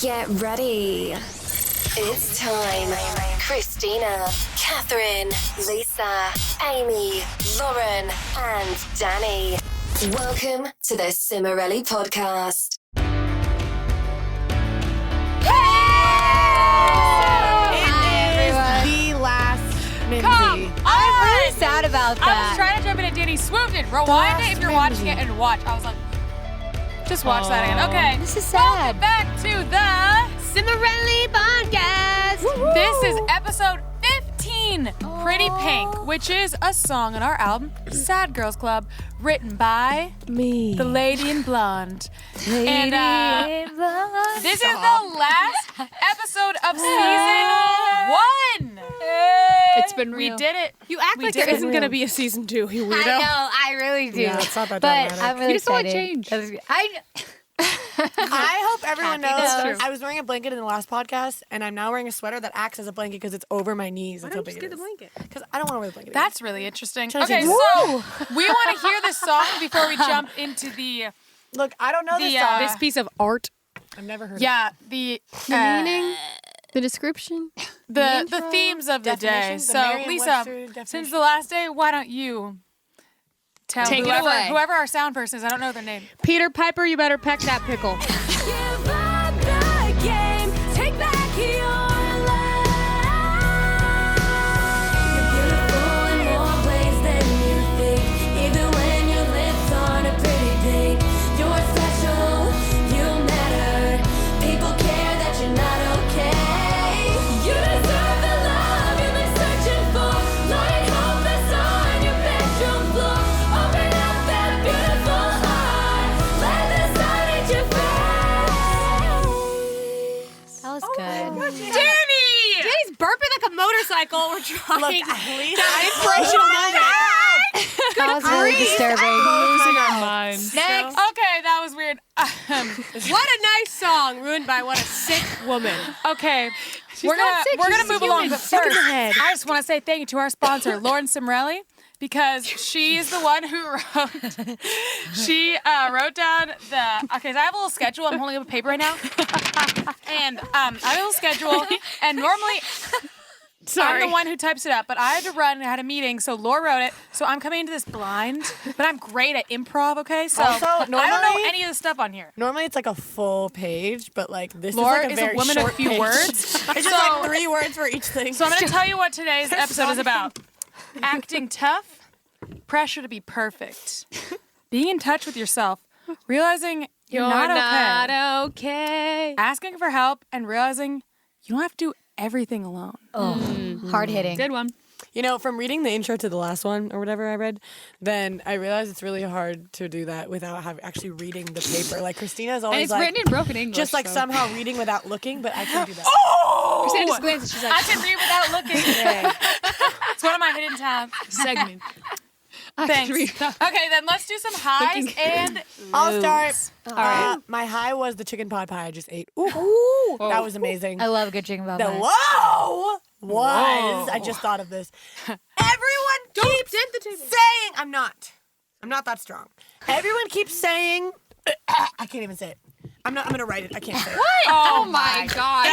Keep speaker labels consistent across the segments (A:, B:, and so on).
A: Get ready. It's time. Christina, Catherine, Lisa, Amy, Lauren, and Dani. Welcome to the Cimorelli podcast.
B: I'm really sad about that.
C: I was trying to jump in and Dani swooped in. Rewind it if you're watching it and watch. I was like, just watch that again. Okay.
B: This is sad.
C: Welcome back to the
B: Cimorelli podcast.
C: Woo-hoo. This is episode 15, Pretty Pink, which is a song on our album, Sad Girls Club, written by
B: me,
C: the Lady in Blonde.
B: Lady
C: and
B: in Blonde.
C: This is the last episode of season 1.
D: It's been real.
C: We did it.
D: You act like there isn't going to be a season 2, you weirdo.
B: I know, I really do.
E: Yeah, it's not that
B: but
E: dramatic.
B: I'm really
D: You just want
B: excited.
D: change.
E: I hope everyone
D: That's
E: knows
D: true.
E: I was wearing a blanket in the last podcast, and I'm now wearing a sweater that acts as a blanket because it's over my knees.
D: Why
E: That's how
D: don't you
E: big
D: just
E: it
D: get the
E: is.
D: blanket?
E: Because I don't want to wear the blanket.
C: That's really interesting.
E: Trying to
C: Okay,
E: say,
C: so we want to hear this song before we jump into the
E: Look, I don't know this
C: the,
E: song.
D: This piece of art.
E: I've never heard
C: the
D: meaning, the description,
C: the themes of the day.
E: Definition, the
C: So Lisa,
E: Merriam-Webster
C: since
E: definition.
C: the last day, why don't you tell
D: Take it away.
C: whoever our sound person is? I don't know their name.
D: Peter Piper, you better peck that pickle.
A: Give up the game. Take back your life. You're beautiful in more ways than you think. Even when your lips aren't a pretty pink. You're special. You matter. People care that you're not okay. You deserve the love you've been searching for. Lying hopeless on your bedroom floor. Open up that beautiful heart. Let the sun hit your face.
B: That was good.
C: Dani!
D: Dani's burping like a motorcycle. We're trying.
E: Look, at least
D: inspirational moment.
B: That was really disturbing.
D: Losing our minds.
B: Next.
C: Okay, that was weird.
D: What a nice song ruined by what a sick woman.
C: Okay,
D: not sick,
C: we're
D: she's
C: gonna
D: just
C: move
D: a
C: along.
D: human.
C: But
D: Sick in
C: first,
D: the head.
C: I just want to say thank you to our sponsor, Lauren Cimorelli, because she's the one who wrote. She wrote down the. Okay, so I have a little schedule. I'm holding up a paper right now, and I have a little schedule. And normally, I'm the one who types it up, but I had to run. I had a meeting, so Laura wrote it. So I'm coming into this blind, but I'm great at improv. Okay, so
E: Also,
C: I don't know
E: normally-
C: any of the stuff on here.
E: Normally it's like a full page, but like this
C: Laura
E: is like
C: is
E: a very
C: a woman of
E: short
C: few
E: page.
C: words.
E: It's just
C: So-
E: like 3 words for each thing.
C: So I'm going to tell you what today's episode is about. Acting tough, pressure to be perfect, being in touch with yourself, realizing you're not okay, asking for help, and realizing you don't have to do everything alone.
B: Hard hitting.
D: Good one.
E: You know, from reading the intro to the last one or whatever I read, then I realized it's really hard to do that without actually reading the paper. Like Christina's
D: And
E: always
D: it's
E: like
D: written in broken English.
E: just like
D: so.
E: somehow reading without looking, but I can't do that.
C: Oh!
D: Christina just glances. She's
C: I
D: like,
C: can read without looking.
E: Yeah.
C: It's one of my hidden talents.
D: segment.
C: Thanks. Okay, then let's do some highs and
E: I'll start.
C: All right.
E: My high was the chicken pot pie I just ate. Ooh, that was amazing.
B: I love good chicken pot
E: The
B: pie.
E: low was. I just thought of this. Everyone keeps
D: dent the table.
E: saying I'm not that strong. Everyone keeps saying I can't even say it. I'm gonna write it. I can't say it.
C: Oh
D: my God.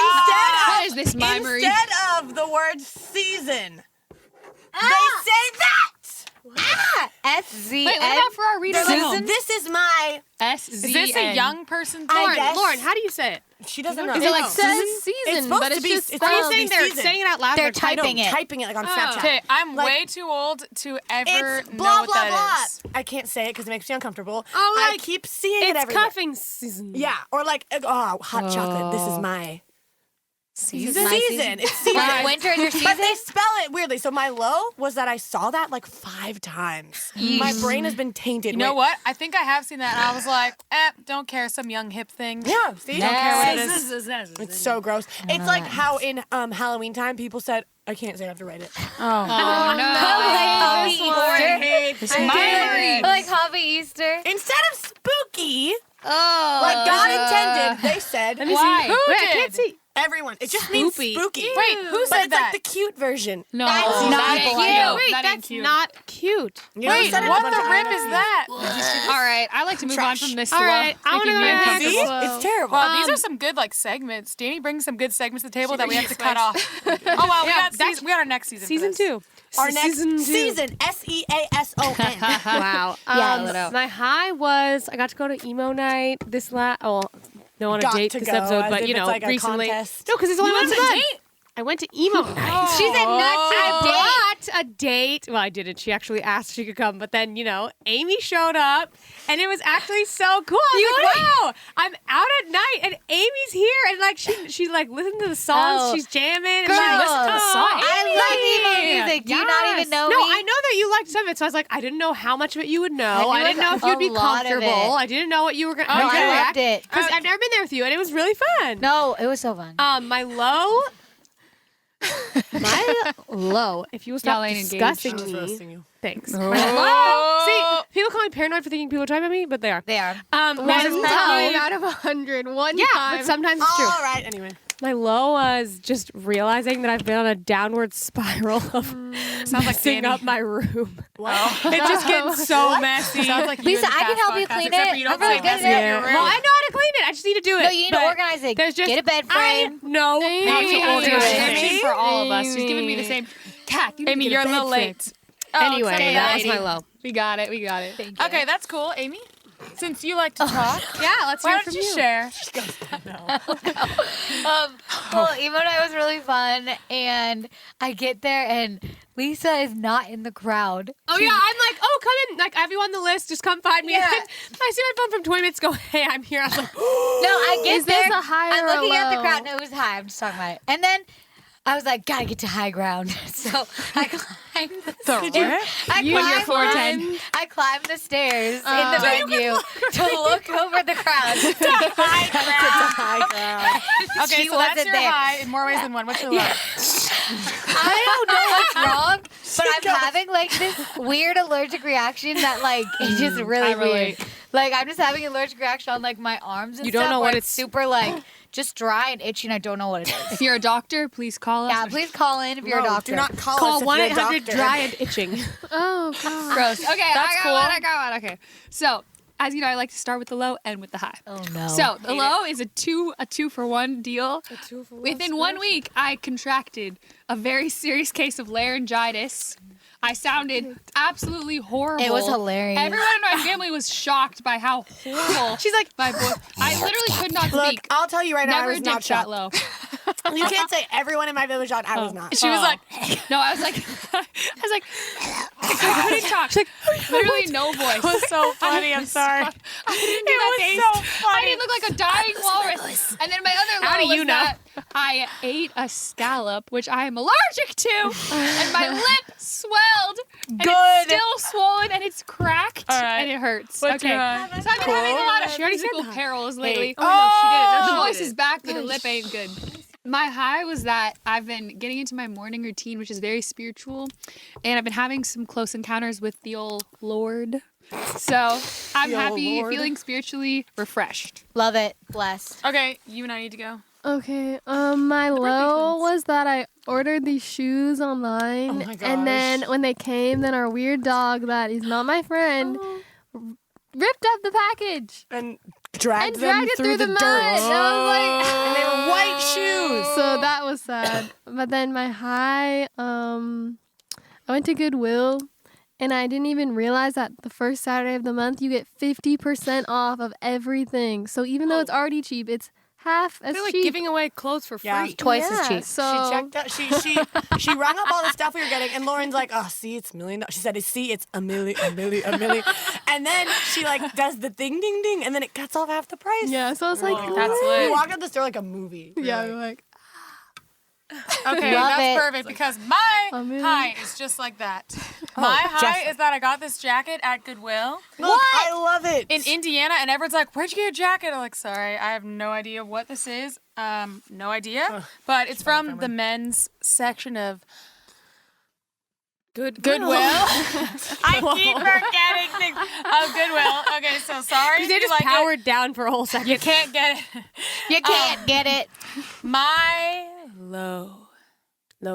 D: What is this, Mari?
E: Instead of the word season, they say that.
B: S-Z-N.
D: Wait, what about for our readers at home?
E: This is my.
D: S-Z-N.
C: Is this a young person
E: I
C: thing?
E: guess.
D: Lauren, how do you say it?
E: She doesn't know.
D: Is it like
B: says
D: season?
E: It's supposed
D: but
E: to
D: it's
E: be.
D: just.
E: It's
D: Are you
E: supposed to
D: saying
E: be
D: they're
E: season.
D: saying it out loud?
B: They're
D: or
B: typing it.
E: Typing it like on Snapchat.
C: Okay, I'm
E: Like-
C: way too old to ever
E: It's
C: know
E: blah
C: what
E: blah
C: that
E: blah.
C: is.
E: I can't say it because it makes me uncomfortable.
D: Oh,
E: I
D: like,
E: keep seeing it
D: It's
E: everywhere.
D: cuffing season.
E: Yeah, or like hot chocolate. This is my
C: Season?
E: season. It's season.
B: Winter is your season?
E: But they spell it weirdly. So my low was that I saw that like 5 times. My brain has been tainted.
C: You know what? I think I have seen that, and I was like, don't care, some young hip thing.
E: Yeah, see?
C: Don't care what it is.
E: It's so gross. It's like how in Halloween time people said, I can't say I have to write it.
D: Oh, no.
B: Like Hobby Easter.
C: Mari.
B: Like Hobby Easter.
E: Instead of spooky,
B: Oh.
E: like God intended, they said
D: Let me
C: Why?
D: see.
C: Who
D: Wait, I
C: did?
D: can't see.
E: everyone. It just means spooky.
C: Wait, who
E: But
C: said
E: it's
C: that?
E: like the cute version.
B: No,
D: That's
B: not
D: not
B: cute.
D: Wait,
C: That ain't
D: that's
C: cute.
D: not cute.
E: You know,
C: Wait,
E: said it a
C: what
E: bunch
C: the
E: of
C: rip
E: times.
C: is that?
B: All right, I like to move on from this.
D: All right, I want to go next.
E: See? It's terrible.
C: Well, these are some good segments. Danny brings some good segments to the table that we have to cut off. Oh well, we got our next season.
D: Season 2.
E: Our next season, SEASON.
D: Wow. My high was I got to go to emo night this no on a
E: Got
D: date
E: to
D: this
E: go,
D: episode,
E: as
D: but
E: if
D: you
E: it's
D: know,
E: like a
D: recently.
E: contest.
D: No, because it's only once a month. I went to emo night.
B: She said not
D: I bought a date. Well, I didn't. She actually asked if she could come, but then, Amy showed up, and it was actually so cool. I was like, wow, I'm out at night, and Amy's here, and like she like listened to the songs,
B: Oh.
D: she's jamming,
B: Girl,
D: and she listened to the songs.
B: I love emo music. Do you not even know
D: No,
B: me?
D: I know that you liked some of it, so I was like, I didn't know how much of it you would know.
B: I
D: I
B: knew
D: didn't know if
B: a
D: you'd be
B: lot of
D: comfortable.
B: it.
D: I didn't know what you were going to
B: No, I
D: react.
B: loved it.
D: Because I've never been there with you, and it was really fun.
B: No, it was so fun.
D: My low. My low. If you will stop
B: Y'all ain't
D: discussing
E: I was
D: me.
E: roasting you.
D: Thanks. My low. See, people call me paranoid for thinking people are talking about me, but they are.
B: They are.
D: My low.
F: out of 100 one
D: Yeah,
F: time.
D: but sometimes it's true.
E: All right, anyway.
D: My low was just realizing that I've been on a downward spiral of
C: Sounds like
D: messing
C: Danny.
D: up my room.
E: Wow.
D: It just gets so messy.
C: Sounds like you
B: Lisa,
C: in the
B: I can
C: past
B: help you
C: podcast,
B: clean
C: except
B: it.
C: for you don't
B: I'm really
C: say
B: good at
C: messy up
B: it.
C: your room.
D: Well, I know how to clean it. I just need to do it.
B: No, you need to
D: But
B: organize it.
D: there's just-
B: Get a bed frame.
D: No.
F: Amy.
D: How to
F: Amy.
D: organize it.
F: Amy.
B: for all of us. She's giving me the same. Kat, you need
C: Amy,
B: to
C: you're
B: get
C: a little
B: bed frame.
C: late.
D: Anyway,
C: okay,
D: that was
C: lady.
D: my low.
F: We got it. We got it.
B: Thank you.
C: Okay, that's cool, Amy. Since you like to talk,
D: Yeah, let's
C: why
D: hear it
C: don't
D: from
C: you
D: you.
C: share?
B: Well, emo night was really fun, and I get there, and Lisa is not in the crowd.
D: Oh yeah, I'm like, oh, come in. Like, I have you on the list. Just come find me.
B: Yeah.
D: I see my phone from 20 minutes ago. Hey, I'm here. I was like,
B: No, I get
F: Is this
B: there.
F: a high
B: I'm
F: or a
B: looking at the
F: low?
B: crowd. No, it was high. I'm just talking about it. And then I was like, gotta get to high ground. So I climbed the stairs.
F: You and your 410.
B: I climbed the stairs in the venue to look over the crowd.
E: High ground.
C: Okay,
B: She
C: so that's
B: wasn't
C: your
B: there.
C: high in more ways than one. What's your low?
B: I don't know what's wrong, but I'm having like this weird allergic reaction that like it's just really weird. Like I'm just having an allergic reaction on like my arms and
D: You don't
B: stuff
D: know
B: where
D: what
B: it's
D: it's-
B: super like just dry and itchy and I don't know what it is.
F: If you're a doctor, please call us.
B: Yeah, please call in if you're a
E: No,
B: doctor.
E: do not call
D: call
E: us if you're a
D: 1-800
E: doctor.
D: dry and itching.
F: Oh, God.
B: Gross.
F: Okay,
C: That's
F: I got one. Okay. So, as you know, I like to start with the low, end with the high.
B: Oh no.
F: So the low is a two for one deal. Within 1 week, I contracted a very serious case of laryngitis. I sounded absolutely horrible.
B: It was hilarious.
F: Everyone in my family was shocked by how horrible.
D: She's like,
F: my voice. I literally could not
E: Look,
F: speak.
E: I'll tell you right now, I
F: Never
E: was
F: dipped
E: not
F: that
E: shocked.
F: low.
E: You can't say everyone in my village shot. I was not.
C: She was like,
F: No, I was like, I couldn't talk. She's like, literally no voice.
C: it was so funny. I'm sorry.
F: I didn't do that face.
C: so funny.
F: I didn't look like a dying walrus. And then my other
D: How
F: low
D: do
F: was
D: you know?
F: that I ate a scallop, which I am allergic to, and my lip swelled, and it's still swollen, and it's cracked,
C: All right.
F: and it hurts.
C: What's
F: okay,
C: your high?
F: so I've been having a lot of
D: She already said
F: physical
D: that.
F: perils lately.
D: Oh, no, she didn't.
F: The
D: No, she
F: voice is
D: didn't.
F: back, but the lip ain't good. My high was that I've been getting into my morning routine, which is very spiritual, and I've been having some close encounters with the old Lord. So I'm
E: The old
F: happy,
E: Lord.
F: feeling spiritually refreshed.
B: Love it. Blessed.
C: Okay, you and I need to go.
F: Okay, my low was that I ordered these shoes online,
E: Oh my
F: and then
E: gosh.
F: when they came, then our weird dog that is not my friend ripped up the package
E: And dragged
F: and
E: them
F: dragged it
E: through the
F: mud.
E: dirt.
F: And I was like,
E: And they were white shoes.
F: so that was sad. But then my high, I went to Goodwill. And I didn't even realize that the first Saturday of the month, you get 50% off of everything. So even though it's already cheap, it's half as
D: They're like
F: cheap.
D: giving away clothes for free.
E: Yeah.
B: Twice as cheap.
F: So
E: She checked out. She rung up all the stuff we were getting, and Lauren's like, "Oh, see, it's $1 million." She said, "See, it's a million." And then she like does the ding, ding, ding, and then it cuts off half the price.
F: yeah, so I was like,
C: That's
E: We
C: lit.
E: walked out the store like a movie. We were
F: yeah,
E: like,
F: like
C: Okay,
B: Love
C: that's
B: it.
C: perfect because my
F: I mean-
C: high is just like that. My high is that I got this jacket at Goodwill
E: Look, I love it.
C: in Indiana, and everyone's like, "Where'd you get your jacket?" I'm like, "Sorry, I have no idea what this is. No idea." But it's from the men's section of Goodwill. I keep forgetting things. Oh, Goodwill. Okay, so sorry.
D: They
C: if you
D: just
C: like
D: powered down for a whole second.
C: it. You can't get it.
B: You can't get it.
C: My low. Okay,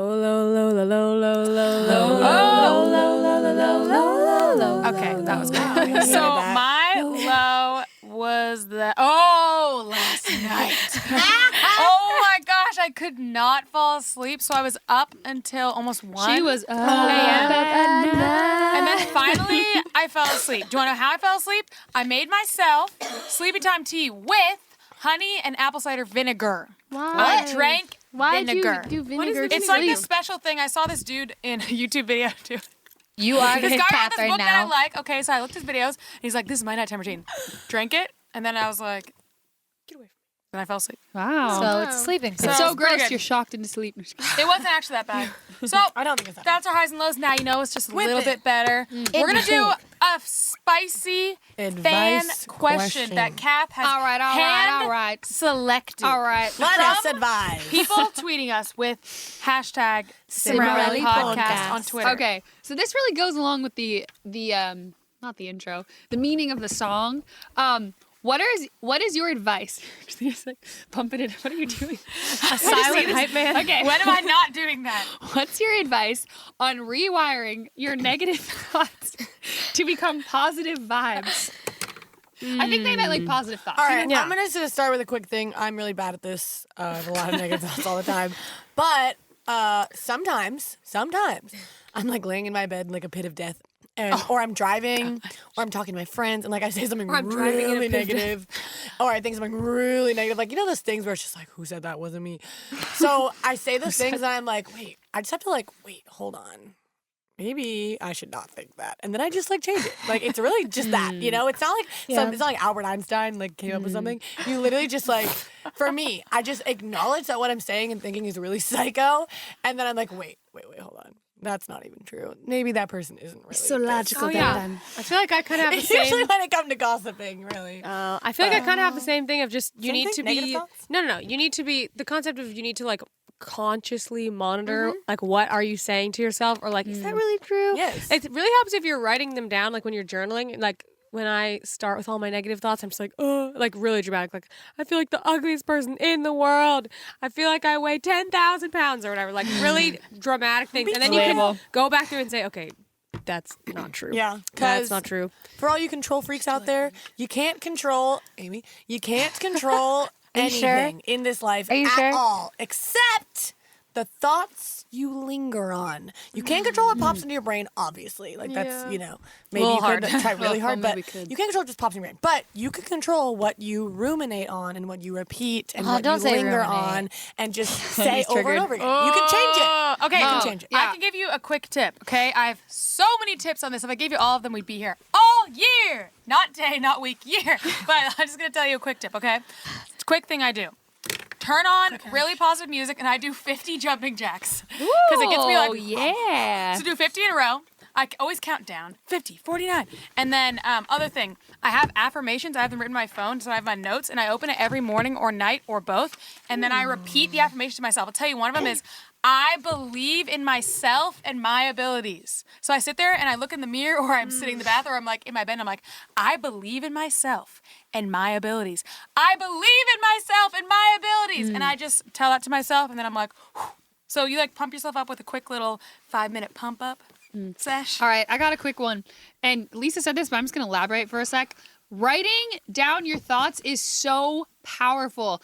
C: that was good. So my low was that. Last night. Oh my gosh, I could not fall asleep, so I was up until almost 1
D: She was
C: a.m. And then finally, I fell asleep. Do you want to know how I fell asleep? I made myself sleepy time tea with honey and apple cider vinegar.
F: Why?
C: I drank
F: Why
C: vinegar.
F: did you do vinegar?
C: It's like this special thing. I saw this dude in a YouTube video too.
B: You are
C: This
B: his
C: guy wrote
B: path
C: this
B: right
C: book that I
B: now.
C: like. Okay, so I looked at his videos, and he's like, "This is my nighttime routine." Drank it, and then I was like, "Get away from me!" Then I fell asleep.
D: Wow.
B: So it's sleeping.
C: So
D: It's so
C: it's pretty
D: gross.
C: good.
D: You're shocked into sleep.
C: It wasn't actually that bad. So
E: I don't think it's that.
C: that's our highs and lows. Now you know it's just a
E: Whip
C: little
E: it.
C: bit better. We're gonna do a spicy fan
E: Advice
C: question that Kath has
D: All right.
C: selected.
D: All right.
E: Let us advise.
C: People tweeting us with hashtag
B: Cimorelli
C: Cimorelli podcast
B: podcast.
C: on Twitter.
D: Okay, so this really goes along with the not the intro, the meaning of the song. What is your advice? Just like pumping it. What are you doing?
C: A silent hype man.
D: Okay.
C: When am I not doing that?
D: What's your advice on rewiring your negative thoughts to become positive vibes? I think they meant like positive thoughts.
E: All right, I'm gonna just start with a quick thing. I'm really bad at this. I have a lot of negative thoughts all the time. But sometimes, I'm like laying in my bed in like a pit of death. Or I'm driving, or I'm talking to my friends, and like I say something really negative, or I think something really negative. Like, you know those things where it's just like, who said that? Wasn't me. So I say those things, and I'm like, wait, I just have to like, wait, hold on. Maybe I should not think that. And then I just like change it. Like, it's really just that, you know? It's not like it's not like Albert Einstein like came up with something. You literally just like, for me, I just acknowledge that what I'm saying and thinking is really psycho. And then I'm like, wait, hold on. That's not even true. Maybe that person isn't really
B: So logical,
D: yeah. I feel like I kind of have the same.
E: Usually when it comes to gossiping, really.
D: I feel like I kind of have the same thing of just you
E: Same
D: need
E: thing?
D: to
E: Negative
D: be
E: thoughts?
D: no. You need to be the concept of you need to like consciously monitor like what are you saying to yourself or like is that really true?
E: Yes.
D: It really helps if you're writing them down like when you're journaling like. When I start with all my negative thoughts, I'm just like, oh, like really dramatic. Like, I feel like the ugliest person in the world. I feel like I weigh 10,000 pounds or whatever. Like, really dramatic things. And then you can go back through and say, okay, that's not true.
E: Yeah.
D: That's not true.
E: For all you control freaks out there, you can't control, Amy, you can't control anything in this life
B: Are you
E: at
B: sure?
E: all, except the thoughts you linger on. You can't control what pops into your brain, obviously. Like, that's, you know, maybe you could try really hard, but you can't control what just pops in your brain. But you can control what you ruminate on and what you repeat and what
B: don't
E: you
B: say
E: linger
B: ruminate.
E: on and just say over and over again. You can change it.
C: Okay,
E: You can change it.
C: I can give you a quick tip, okay? I have so many tips on this. If I gave you all of them, we'd be here all year. Not day, not week, year. But I'm just going to tell you a quick tip, okay? It's a quick thing I do. Turn on really positive music, and I do 50 jumping jacks. Because it gets me like,
D: yeah.
C: So do 50 in a row. I always count down. 50, 49. And then other thing, I have affirmations. I have them written on my phone, so I have my notes, and I open it every morning or night or both. And then I repeat the affirmation to myself. I'll tell you, one of them is, I believe in myself and my abilities. So I sit there and I look in the mirror or I'm sitting in the bath or I'm like in my bed and I'm like, I believe in myself and my abilities. I believe in myself and my abilities. And I just tell that to myself and then I'm like, whew. So you like pump yourself up with a quick little 5-minute pump up sesh.
D: All right, I got a quick one. And Lisa said this, but I'm just going to elaborate for a sec. Writing down your thoughts is so powerful.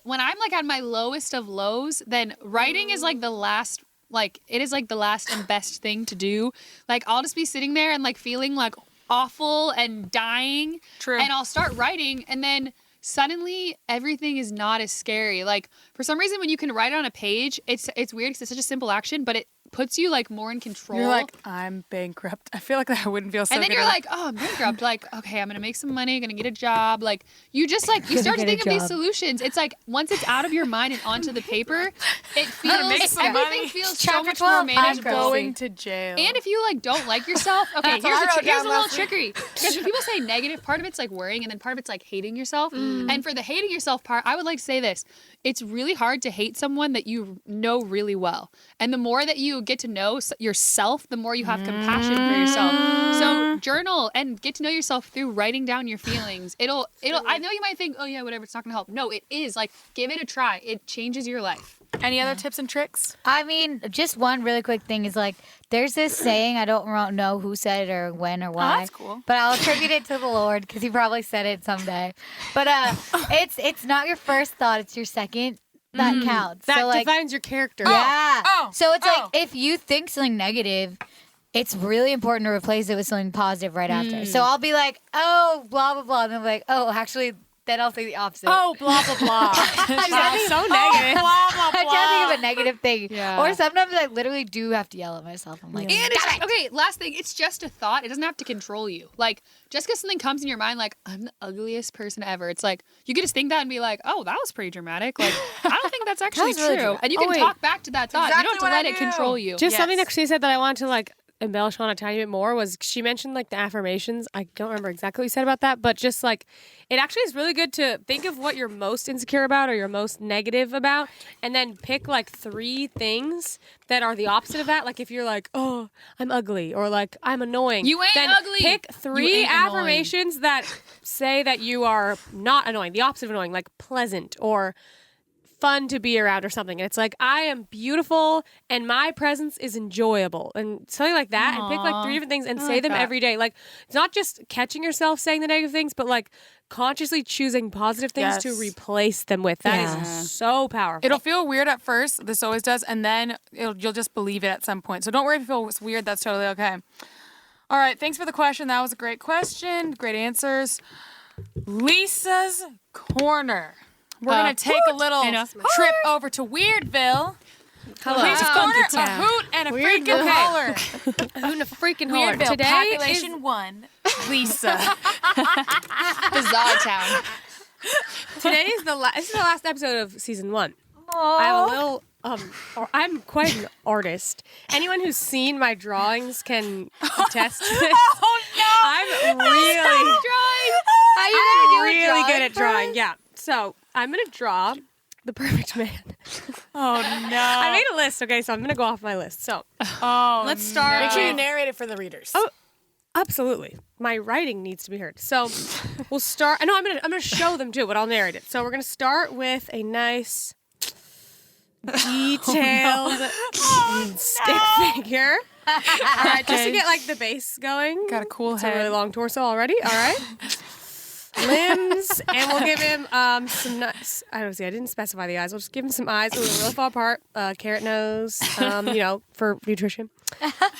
D: When I'm like at my lowest of lows, then writing is like the last, like it is like the last and best thing to do. Like I'll just be sitting there and like feeling like awful and dying.
C: True.
D: And I'll start writing and then suddenly everything is not as scary. Like for some reason when you can write it on a page, it's weird because it's such a simple action, but it puts you like more in control.
C: You're like, I'm bankrupt. I feel like that wouldn't feel so
D: and then
C: good.
D: you're like, oh, I'm bankrupt. Like, okay, I'm gonna make some money, gonna get a job. Like, you just like you start to think of these solutions. It's like once it's out of your mind and onto the paper, it feels everything feels so much more manageable.
C: I'm going to jail.
D: And if you like don't like yourself, okay,
E: That's what I wrote
D: here's
E: down
D: a little
E: last week.
D: trickery. Because when people say negative, part of it's like worrying, and then part of it's like hating yourself. And for the hating yourself part, I would like to say this: it's really hard to hate someone that you know really well, and the more that you
G: you get to know yourself, the more you have compassion for yourself. So journal and get to know yourself through writing down your feelings. It'll. I know you might think, oh yeah, whatever, it's not gonna help. No, it is. Like, give it a try. It changes your life.
C: Any other tips and tricks?
B: I mean, just one really quick thing is like, there's this saying, I don't know who said it or when or why.
C: That's cool.
B: But I'll attribute it to the Lord because he probably said it someday. But it's not your first thought, it's your second that counts.
D: That
B: so, like,
D: defines your character.
B: Yeah.
C: Oh.
B: So it's like, if you think something negative, it's really important to replace it with something positive right after. So I'll be like, oh, blah, blah, blah. And then I'm like, oh, actually, then I'll say the opposite.
D: Oh, blah, blah, blah. That's so negative.
B: I'm trying to think of a negative thing.
D: Yeah.
B: Or sometimes I literally do have to yell at myself. I'm like,
G: And it's, okay, last thing, it's just a thought. It doesn't have to control you. Like, just because something comes in your mind, like, I'm the ugliest person ever. It's like, you could just think that and be like, oh, that was pretty dramatic. Like, I don't think that's actually
B: That was really
G: true.
B: dramatic.
G: And you can
D: wait.
G: talk back to that thought.
C: exactly
G: You don't have to
C: what
G: let
C: I
G: it
C: do.
G: control you.
D: Just something
C: Yes.
D: that she said that I wanted to like embellish on a tiny bit more was she mentioned like the affirmations. I don't remember exactly what you said about that, but just like it actually is really good to think of what you're most insecure about or you're most negative about and then pick like 3 things that are the opposite of that. Like if you're like, oh, I'm ugly or like I'm annoying.
G: You ain't
D: then
G: ugly.
D: Pick 3
G: ain't annoying.
D: affirmations that say that you are not annoying, the opposite of annoying, like pleasant or fun to be around or something. And it's like, I am beautiful and my presence is enjoyable and something like that. And pick like 3 different things and say them every day. Like it's not just catching yourself saying the negative things, but like consciously choosing positive things to
C: Yes.
D: replace them with. That is so powerful.
C: It'll feel weird at first. This always does. And then you'll just believe it at some point. So don't worry if it feels weird. That's totally okay. All right. Thanks for the question. That was a great question. Great answers. Lisa's Corner. We're going to take a little trip over to Weirdville. Lisa's Corner, a hoot and a freaking holler.
D: Hoot and a freaking holler.
C: Weirdville,
D: Today
C: population 1, Lisa.
G: Bizarre town.
D: Today is this is the last episode of season 1. I have a little or I'm quite an artist. Anyone who's seen my drawings can attest to this.
C: Oh, no.
D: I'm really
B: how you gonna do a
D: really
B: drawing
D: good at
B: for
D: drawing.
B: us?
D: Yeah. So I'm gonna draw the perfect man.
C: Oh, no.
D: I made a list. Okay, so I'm gonna go off my list. So
C: Let's
D: start.
E: Make sure you narrate it for the readers.
D: Oh, absolutely. My writing needs to be heard. So we'll start. No, I'm gonna show them too, but I'll narrate it. So we're gonna start with a nice, detailed stick figure. All right, just to get like the base going.
C: Got a cool
D: It's a
C: head.
D: really long torso already. All right. Limbs, and we'll give him some nuts. I don't see. I didn't specify the eyes. We'll just give him some eyes. We'll really far apart. Carrot nose. For nutrition.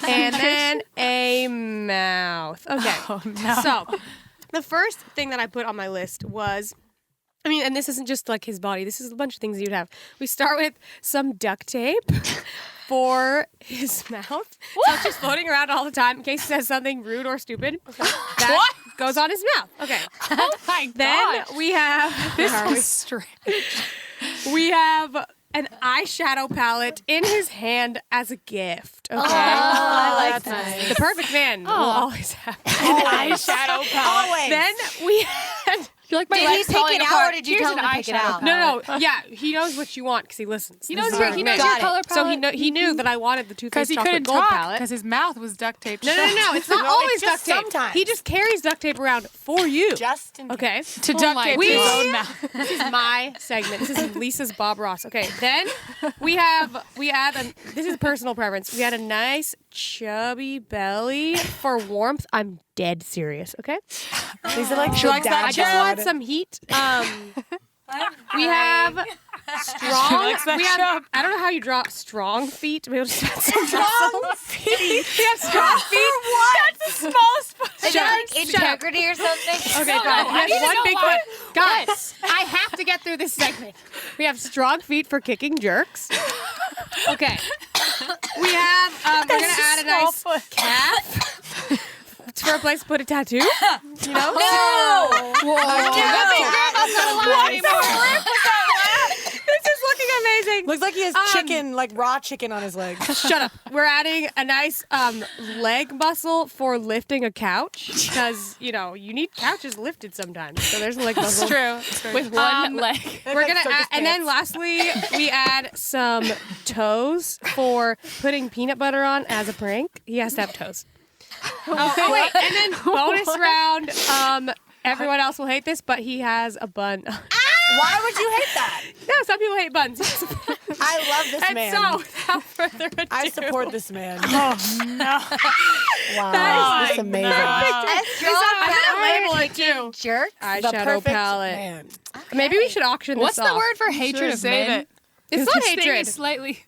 D: And then a mouth. Okay.
C: Oh, no.
D: So, the first thing that I put on my list was, I mean, and this isn't just like his body. This is a bunch of things you'd have. We start with some duct tape for his mouth. So it's just floating around all the time in case he says something rude or stupid. That goes on his mouth. Okay.
G: Oh my god.
D: Then we have
C: This is strange.
D: we have an eyeshadow palette in his hand as a gift. Okay.
B: I like
E: that's
B: that.
E: nice.
D: The perfect man will always have
E: Eyeshadow palette. Always.
D: Then we had
G: You're like my
B: Did he
G: legs
B: pick
G: falling
B: it out
G: apart.
B: or did you
G: Here's
B: tell
G: an
B: him to pick it
G: eyeshadow
B: out?
G: palette.
D: No, yeah, he knows what you want because he listens.
G: He
D: This
G: knows
D: is
G: your,
D: our
G: he
D: man.
G: knows your
B: Got it.
G: color palette.
D: So he knew that I wanted the
C: Because
D: toothpaste
C: he
D: chocolate
C: couldn't
D: gold
C: talk
D: palette.
C: because his mouth was duct taped
D: No, it's not
E: No,
D: always
E: it's just
D: duct tape.
E: sometimes.
D: He just carries duct tape around for you.
E: Just in case.
D: Okay.
C: to duct
G: my
C: tape
D: We-
C: his own mouth.
D: This is my segment. This is Lisa's Bob Ross. Okay, then we add this is personal preference. We had a nice chubby belly for warmth. I'm dead serious. Okay,
E: These are like
C: She likes that
D: I just want some heat. We have strong.
C: likes that
D: We have,
C: chub.
D: I don't know how you draw strong feet. Maybe we'll just add some strong feet. We have strong feet. That's the smallest foot.
B: Is that like integrity or something?
D: Okay,
G: No,
D: fine.
G: no,
D: We
G: I
D: have
G: need to
D: one
G: know
D: big
G: why.
D: foot. Guys, I have to get through this segment. We have strong feet for kicking jerks. Okay. We have, we're going to add a nice calf. It's for a place to put a tattoo. You know? This is looking amazing.
E: Looks like he has chicken, like raw chicken on his leg.
D: Shut up. We're adding a nice leg muscle for lifting a couch because, you need couches lifted sometimes. So there's a leg muscle.
C: It's true.
G: With one leg.
D: We're going to add, and then lastly, we add some toes for putting peanut butter on as a prank. He has to have toes. Oh, wait. And then bonus round, everyone else will hate this, but he has a bun.
E: Why would you hate that?
D: No, some people hate buns.
E: I love this
D: And
E: man.
D: so, without further ado,
E: I support this man.
C: Oh no.
E: Wow, this is amazing.
D: I'm gonna label it too.
B: Jerk.
E: The
D: Eyeshadow
E: perfect
D: palette.
E: man.
D: Maybe we should auction this
G: What's
D: off.
G: the word for hatred of
C: save
G: men?
C: it.
D: It's not
G: This thing
D: hatred.
G: is slightly.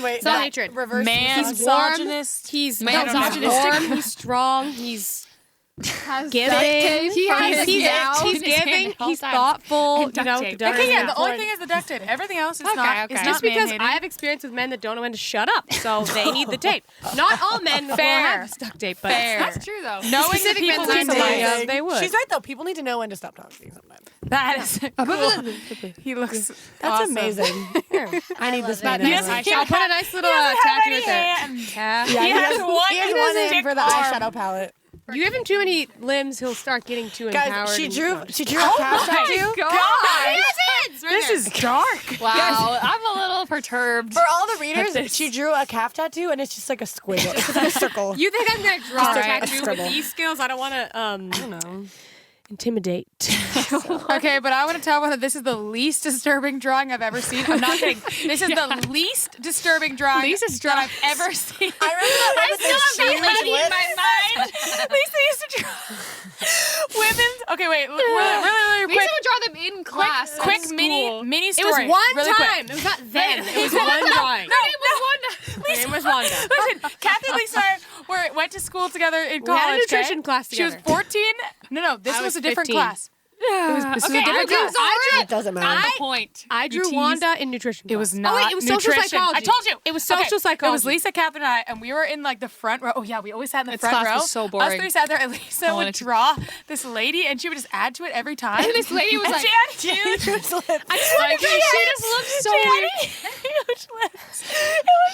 E: Wait,
D: It's not hatred.
E: Reverse.
C: Man,
D: He's warm.
C: misogynist.
D: He's
G: Misogynistic.
D: warm. He's strong. He's
B: Has
D: giving.
B: duct tape
G: He
B: for
G: has-
B: his
D: He's
B: gout.
G: in his hand
D: giving.
G: at all
D: He's
G: times.
D: thoughtful.
G: And duct tape.
D: does
C: Okay, yeah.
D: not-
C: The only thing is the duct tape. Everything else is not.
G: okay.
C: Is
D: Just
C: not
D: because
C: man-hating.
D: I have experience with men that don't know when to shut up, so they need the tape. Not all men will
C: Fair.
D: have duct tape, but
C: Fair.
G: That's true though.
C: Knowing the
D: specific
C: people
D: men's
C: need to
D: amazing.
C: like.
D: They would.
E: She's right though. People need to know when to stop talking sometimes.
C: That is cool. He looks.
E: That's
C: awesome.
E: amazing. I need this man.
C: He
E: in my
C: has-
E: life.
D: I'll put a nice little
C: doesn't have
D: tattoo
C: any
D: with it.
C: hands.
D: Yeah.
E: Yeah,
C: He has one-
E: he has
C: he
E: one
C: has a
E: name for the
C: dick arm.
E: eyeshadow palette.
D: You give him too many limbs, he'll start getting too empowered.
E: Guys, she
D: and-
E: drew
D: no.
E: a calf tattoo.
C: This is dark.
G: Wow, I'm a little perturbed.
E: For all the readers, she drew a calf tattoo and it's just like a squiggle. It's just like a circle.
D: You think I'm gonna draw a
E: Just a
D: tattoo with
E: scribble.
D: these skills? I don't want to
E: I don't know.
D: intimidate.
C: Okay, but I want to tell everyone that this is the least disturbing drawing I've ever seen. I'm not kidding. This is the least disturbing drawing that I've ever seen.
E: I remember that woman with
G: in my mind.
C: Lisa used to draw women's. Okay, wait. Really
G: We
C: quick.
G: used to draw them in class.
C: Quick
G: at
C: mini
G: school.
C: mini
D: It
C: story.
D: was one
C: really quick.
D: time. It was not then. It was one drawing.
G: Her name was Wanda.
D: Her name was Wanda.
C: Listen, Kathy, Lisa, and I went to school together in
D: We had a
C: college.
D: nutrition class
C: She was
D: together.
C: 14. No, this
D: I
C: was
D: was
C: a different
D: 15.
C: class. This was a
G: Okay,
C: different
G: I
C: class.
G: drew
E: It doesn't
G: on
E: matter.
G: the point.
D: I drew
G: teased.
D: Wanda in nutrition.
C: It was
D: class.
C: not
D: Oh wait, it was social
C: nutrition.
D: psychology.
C: I told you.
D: It was social
C: It was
D: psychology.
C: Lisa, Catherine, and I, and we were in like the front row. Oh yeah, we always sat in the
G: This
C: front
G: class
C: row.
G: was so
C: Us
G: boring.
C: three sat there, and Lisa would
G: wanted to-
C: draw this lady, and she would just add to it every time.
G: And this lady was
C: And
G: like,
C: she had huge,
E: Huge lips.
G: like, she just looked so weird.
C: huge lips.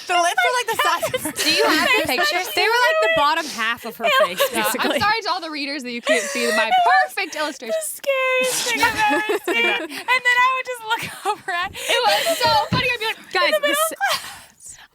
E: The lips are like the size of her.
B: Do you have the pictures?
D: They were like the bottom half of her face,
G: Yeah,
D: basically.
G: I'm sorry to all the readers that you couldn't see my perfect illustration.
C: Scariest thing I've ever seen. And then I would just look over at
G: It was so funny. I'd be like,
D: Guys,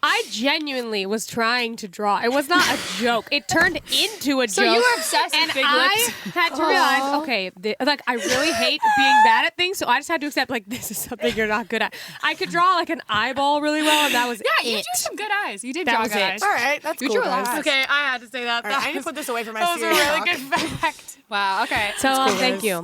D: I genuinely was trying to draw. It was not a joke. It turned into a
G: so
D: joke.
G: you were obsessed
D: and
G: with big
D: I
G: lips.
D: had to realize, okay, like I really hate being bad at things, so I just had to accept like this is something you're not good at. I could draw like an eyeball really well, and that was
G: Yeah, you
D: it.
G: drew some good eyes. You did
D: That
G: draw
D: was
G: good
D: it.
G: eyes.
E: All right, that's
G: You
E: cool.
G: drew a lot.
E: guys.
C: Okay, I had to say that.
E: All right, I need to put this away from my
C: That was a
E: serious
C: really
E: talk.
C: good fact.
G: Wow. Okay.
D: So
E: cool,
D: thank
E: guys.
D: you.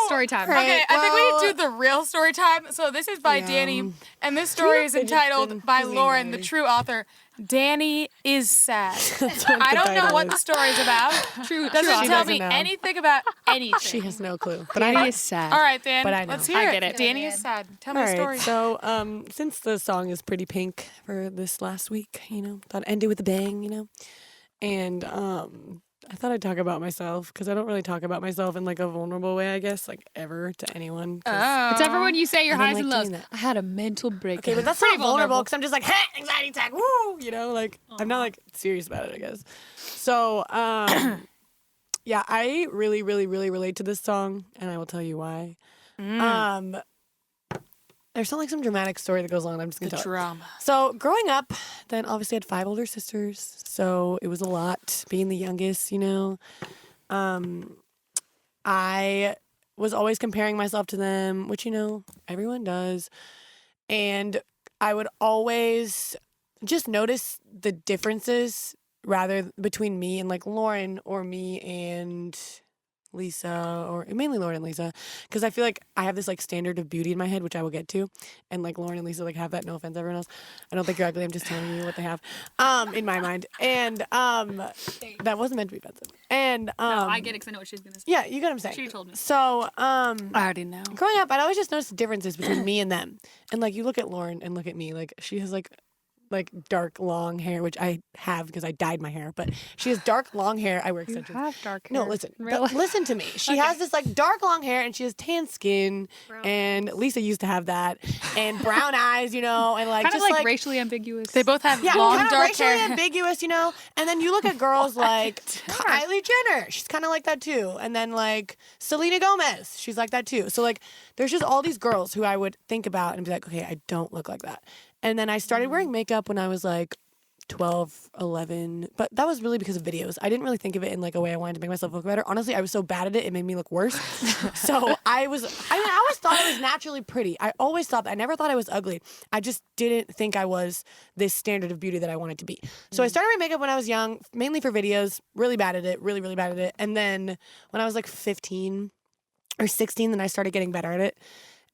G: Story time.
E: Right.
C: Okay, I think we
E: well-
C: need to do the real story time. So this is by
E: Yeah.
C: Danny, and this story is
E: fidget
C: entitled
E: spin
C: by
E: Disney
C: Lauren, the
E: movie.
C: true author. Danny is sad.
E: That's
C: I don't know
E: title
C: what
E: is.
C: the story is about.
G: True.
C: Doesn't
E: She
C: tell
E: doesn't
C: me
E: know.
C: anything about anything.
E: She has no clue. But
D: Danny
E: I
D: is sad.
C: All right, Dan.
E: But I know.
C: Let's hear
G: I
C: it.
G: get it.
C: Danny is sad. Tell me
E: All
C: a
E: right,
C: story.
E: so since the song is pretty pink for this last week, thought I'd end it with a bang, and I thought I'd talk about myself because I don't really talk about myself in like a vulnerable way, I guess, like ever to anyone. 'cause-
G: Except for when you say your
E: I don't
G: highs
E: like
G: and lows.
E: doing that.
G: I had a mental breakdown.
E: Okay, but that's
G: Pretty
E: not vulnerable because I'm just like, hey, anxiety attack, woo, like I'm not like serious about it, I guess. So, yeah, I really, really, really relate to this song, and I will tell you why. There's not like some dramatic story that goes on. I'm just gonna tell it.
C: Drama.
E: So growing up, then obviously I had 5 older sisters, so it was a lot being the youngest. I was always comparing myself to them, which everyone does, and I would always just notice the differences rather between me and like Lauren or me and Lisa, or mainly Lauren and Lisa, because I feel like I have this like standard of beauty in my head, which I will get to, and like Lauren and Lisa like have that. No offense, everyone else. I don't think you're ugly. I'm just telling you what they have, in my mind, and that wasn't meant to be offensive. And
G: No, I get it because I know what she's gonna say.
E: yeah, you get what I'm saying.
G: She told me.
E: So
C: I already know.
E: growing up, I'd always just notice the differences between me and them, and like you look at Lauren and look at me, like she has like like dark long hair, which I have because I dyed my hair. But she has dark long hair. I wear
D: You
E: extensions.
D: have dark hair.
E: No, listen.
D: Really?
E: Listen to me. She has this like dark long hair and she has tan skin. And Lisa used to have that. And brown eyes, you know, and like
G: Kind of
E: just
G: like racially ambiguous.
C: They both have
E: yeah,
C: long
E: kind of
C: dark
E: racially
C: hair.
E: ambiguous, you know. And then you look at girls like Kylie Jenner. She's kind of like that too. And then like Selena Gomez. She's like that too. So like there's just all these girls who I would think about and be like, okay, I don't look like that. And then I started wearing makeup when I was like 12, 11, but that was really because of videos. I didn't really think of it in like a way I wanted to make myself look better. Honestly, I was so bad at it, it made me look worse. So I always thought I was naturally pretty. I always thought that. I never thought I was ugly. I just didn't think I was this standard of beauty that I wanted to be. So I started wearing makeup when I was young, mainly for videos, really bad at it, really, really bad at it. And then when I was like 15 or 16, then I started getting better at it.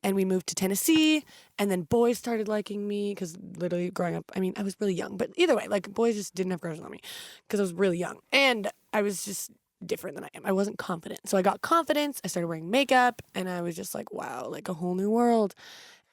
E: And we moved to Tennessee, and then boys started liking me because literally growing up, I mean, I was really young. But either way, like boys just didn't have crushes on me because I was really young. And I was just different than I am. I wasn't confident. So I got confidence. I started wearing makeup, and I was just like, wow, like a whole new world.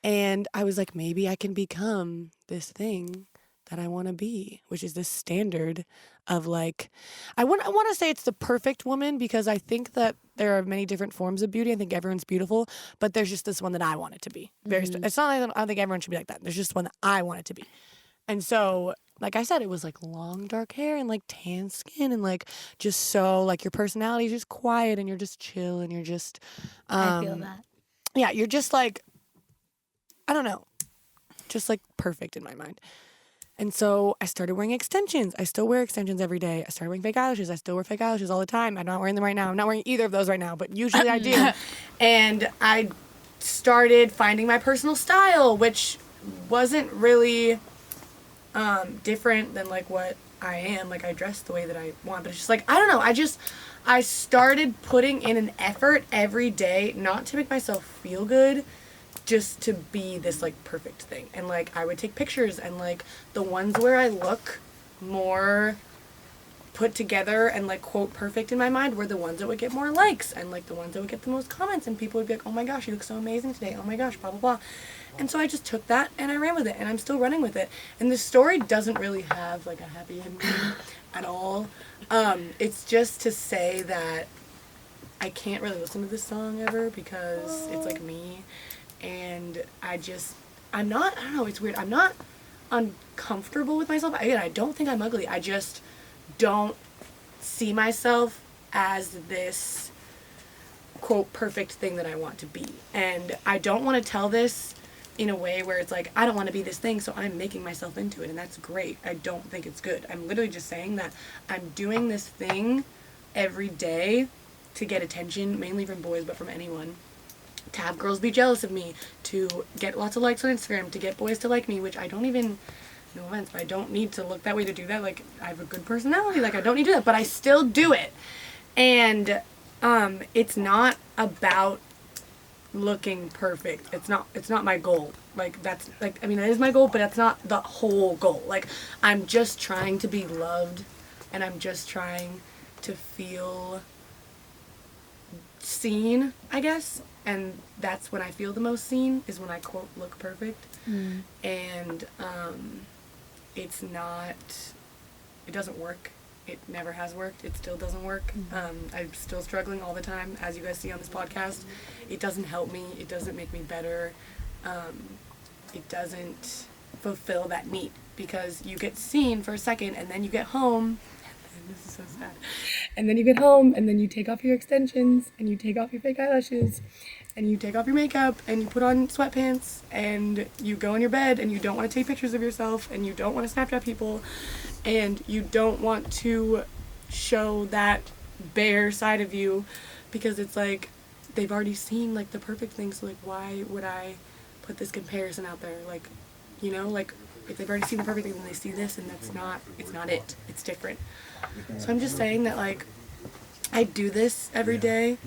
E: And I was like, maybe I can become this thing that I want to be, which is this standard of like, I want to say it's the perfect woman because I think that there are many different forms of beauty. I think everyone's beautiful, but there's just this one that I want it to be. It's not like I don't think everyone should be like that. There's just one that I want it to be. And so, like I said, it was like long dark hair and like tan skin and like just so like your personality is just quiet and you're just chill and you're just
B: I feel that.
E: yeah, you're just like, I don't know, just like perfect in my mind. And so I started wearing extensions. I still wear extensions every day. I started wearing fake eyelashes. I still wear fake eyelashes all the time. I'm not wearing them right now. I'm not wearing either of those right now, but usually I do. And I started finding my personal style, which wasn't really different than like what I am. Like I dress the way that I want, but it's just like, I don't know. I started putting in an effort every day, not to make myself feel good, just to be this like perfect thing. And like I would take pictures and like the ones where I look more put together and like quote perfect in my mind were the ones that would get more likes and like the ones that would get the most comments and people would be like, oh my gosh, you look so amazing today, oh my gosh, blah blah blah. And so I just took that and I ran with it and I'm still running with it. And the story doesn't really have like a happy ending at all. It's just to say that I can't really listen to this song ever because it's like me. And I'm not, I don't know, it's weird. I'm not uncomfortable with myself. Again, I don't think I'm ugly. I just don't see myself as this, quote, perfect thing that I want to be. And I don't want to tell this in a way where it's like, I don't want to be this thing, so I'm making myself into it. And that's great. I don't think it's good. I'm literally just saying that I'm doing this thing every day to get attention, mainly from boys, but from anyone. To have girls be jealous of me, to get lots of likes on Instagram, to get boys to like me, which I don't even, no offense, but I don't need to look that way to do that. Like, I have a good personality, like, I don't need to do that, but I still do it. And, it's not about looking perfect. It's not my goal. Like, that's, like, I mean, that is my goal, but that's not the whole goal. Like, I'm just trying to be loved, and I'm just trying to feel seen, I guess. And that's when I feel the most seen, is when I, quote, look perfect. And it's not, it doesn't work. It never has worked. It still doesn't work. I'm still struggling all the time, as you guys see on this podcast. It doesn't help me. It doesn't make me better. It doesn't fulfill that need, because you get seen for a second and then you get home. This is so sad. And then you get home and then you take off your extensions and you take off your fake eyelashes and you take off your makeup and you put on sweatpants and you go in your bed and you don't want to take pictures of yourself and you don't want to Snapchat people and you don't want to show that bare side of you because it's like they've already seen like the perfect thing, so like why would I put this comparison out there? Like, you know, like if they've already seen the perfect thing, then they see this and it's not it. It's different. So I'm just saying that like I do this every day,